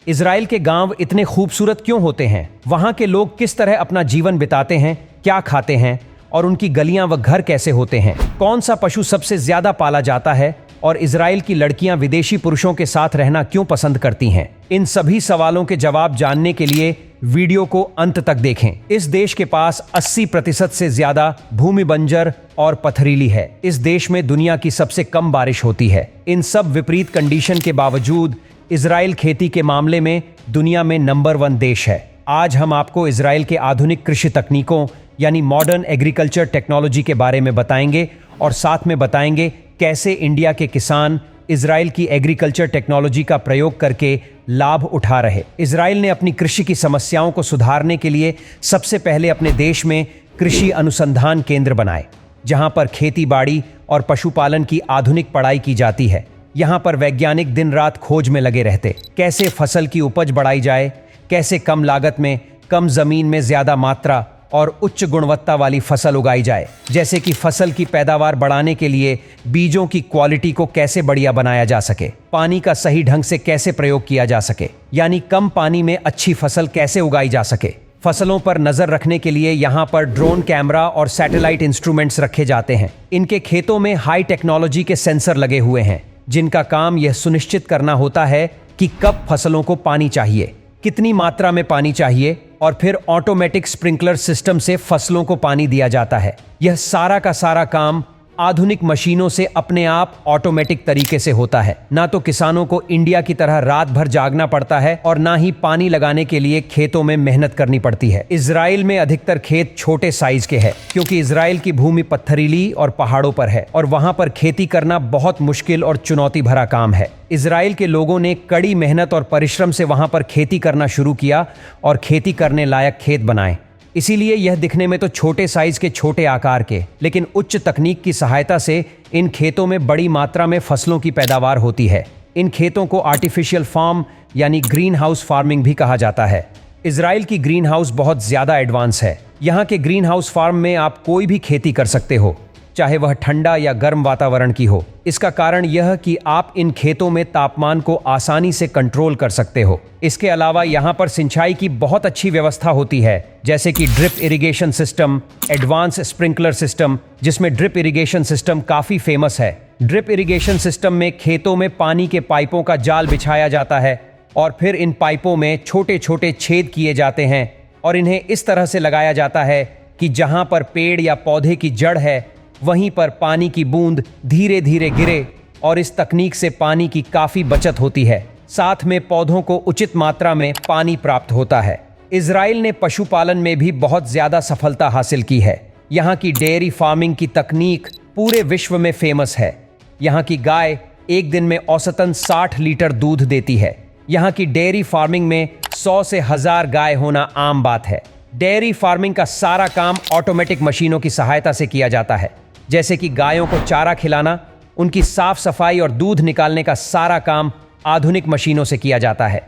Israel के गांव इतने खूबसूरत क्यों होते हैं? वहां के लोग किस तरह अपना जीवन बिताते हैं, क्या खाते हैं और उनकी गलियां व घर कैसे होते हैं? कौन सा पशु सबसे ज्यादा पाला जाता है और इजराइल की लड़कियां विदेशी पुरुषों के साथ रहना क्यों पसंद करती हैं? इन सभी सवालों के जवाब जानने के लिए वीडियो को अंत तक देखें। इस देश के पास 80% से ज्यादा भूमि बंजर और पथरीली है। इस देश में दुनिया की सबसे कम बारिश होती है। इन सब विपरीत कंडीशन के बावजूद इजराइल खेती के मामले में दुनिया में नंबर 1 देश है। आज हम आपको इजराइल के आधुनिक कृषि तकनीकों यानी मॉडर्न एग्रीकल्चर टेक्नोलॉजी के बारे में बताएंगे और साथ में बताएंगे कैसे इंडिया के किसान इजराइल की एग्रीकल्चर टेक्नोलॉजी का प्रयोग करके लाभ उठा रहे। इजराइल ने अपनी कृषि की समस्याओं को सुधारने के लिए सबसे पहले अपने देश में कृषि अनुसंधान केंद्र बनाए, जहां पर खेती बाड़ी और पशुपालन की आधुनिक पढ़ाई की जाती है। यहाँ पर वैज्ञानिक दिन रात खोज में लगे रहते, कैसे फसल की उपज बढ़ाई जाए, कैसे कम लागत में कम जमीन में ज्यादा मात्रा और उच्च गुणवत्ता वाली फसल उगाई जाए। जैसे कि फसल की पैदावार बढ़ाने के लिए बीजों की क्वालिटी को कैसे बढ़िया बनाया जा सके, पानी का सही ढंग से कैसे प्रयोग किया जा सके, यानी कम पानी में अच्छी फसल कैसे उगाई जा सके। फसलों पर नजर रखने के लिए यहाँ पर ड्रोन कैमरा और सैटेलाइट इंस्ट्रूमेंट्स रखे जाते हैं। इनके खेतों में हाई टेक्नोलॉजी के सेंसर लगे हुए हैं, जिनका काम यह सुनिश्चित करना होता है कि कब फसलों को पानी चाहिए, कितनी मात्रा में पानी चाहिए, और फिर ऑटोमेटिक स्प्रिंकलर सिस्टम से फसलों को पानी दिया जाता है। यह सारा का सारा काम आधुनिक मशीनों से अपने आप ऑटोमेटिक तरीके से होता है। ना तो किसानों को इंडिया की तरह रात भर जागना पड़ता है और ना ही पानी लगाने के लिए खेतों में मेहनत करनी पड़ती है। इजराइल में अधिकतर खेत छोटे साइज के हैं, क्योंकि इजराइल की भूमि पत्थरीली और पहाड़ों पर है और वहां पर खेती करना बहुत मुश्किल और चुनौती भरा काम है। इजराइल के लोगों ने कड़ी मेहनत और परिश्रम से वहां पर खेती करना शुरू किया और खेती करने लायक खेत बनाए। इसीलिए यह दिखने में तो छोटे साइज के छोटे आकार के, लेकिन उच्च तकनीक की सहायता से इन खेतों में बड़ी मात्रा में फसलों की पैदावार होती है। इन खेतों को आर्टिफिशियल फार्म यानी ग्रीन हाउस फार्मिंग भी कहा जाता है। इजराइल की ग्रीन हाउस बहुत ज्यादा एडवांस है। यहाँ के ग्रीन हाउस फार्म में आप कोई भी खेती कर सकते हो, चाहे वह ठंडा या गर्म वातावरण की हो। इसका कारण यह कि आप इन खेतों में तापमान को आसानी से कंट्रोल कर सकते हो। इसके अलावा यहाँ पर सिंचाई की बहुत अच्छी व्यवस्था होती है, जैसे कि drip irrigation system, advance sprinkler system, जिसमें ड्रिप इरिगेशन सिस्टम काफी फेमस है। ड्रिप इरिगेशन सिस्टम में खेतों में पानी के पाइपों का जाल बिछाया जाता है और फिर इन पाइपों में छोटे छोटे छेद किए जाते हैं और इन्हें इस तरह से लगाया जाता है कि जहाँ पर पेड़ या पौधे की जड़ है वहीं पर पानी की बूंद धीरे धीरे गिरे और इस तकनीक से पानी की काफी बचत होती है। साथ में पौधों को उचित मात्रा में पानी प्राप्त होता है। इजराइल ने पशुपालन में भी बहुत ज्यादा सफलता हासिल की है। यहाँ की डेयरी फार्मिंग की तकनीक पूरे विश्व में फेमस है। यहाँ की गाय एक दिन में औसतन 60 लीटर दूध देती है। यहाँ की डेयरी फार्मिंग में 100 से 1000 गाय होना आम बात है। डेयरी फार्मिंग का सारा काम ऑटोमेटिक मशीनों की सहायता से किया जाता है, जैसे कि गायों को चारा खिलाना, उनकी साफ सफाई और दूध निकालने का सारा काम आधुनिक मशीनों से किया जाता है,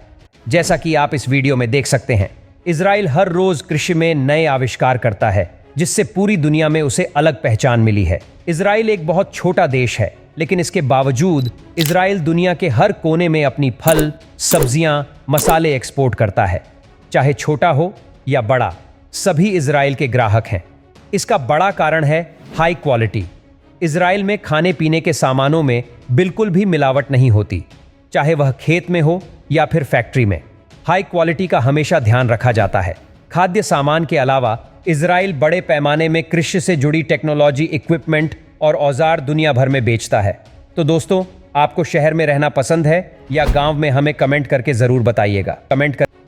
जैसा कि आप इस वीडियो में देख सकते हैं। इजराइल हर रोज कृषि में नए आविष्कार करता है, जिससे पूरी दुनिया में उसे अलग पहचान मिली है। इजराइल एक बहुत छोटा देश है, लेकिन इसके बावजूद इजराइल दुनिया के हर कोने में अपनी फल, सब्जियां, मसाले एक्सपोर्ट करता है। चाहे छोटा हो या बड़ा, सभी इजराइल के ग्राहक हैं। इसका बड़ा कारण है हाई क्वालिटी। इजराइल में खाने पीने के सामानों में बिल्कुल भी मिलावट नहीं होती, चाहे वह खेत में हो या फिर फैक्ट्री में। हाई क्वालिटी का हमेशा ध्यान रखा जाता है। खाद्य सामान के अलावा इजराइल बड़े पैमाने में कृषि से जुड़ी टेक्नोलॉजी, इक्विपमेंट और औजार दुनिया भर में बेचता है। तो दोस्तों, आपको शहर में रहना पसंद है या गांव में? हमें कमेंट करके जरूर बताइएगा। कमेंट कर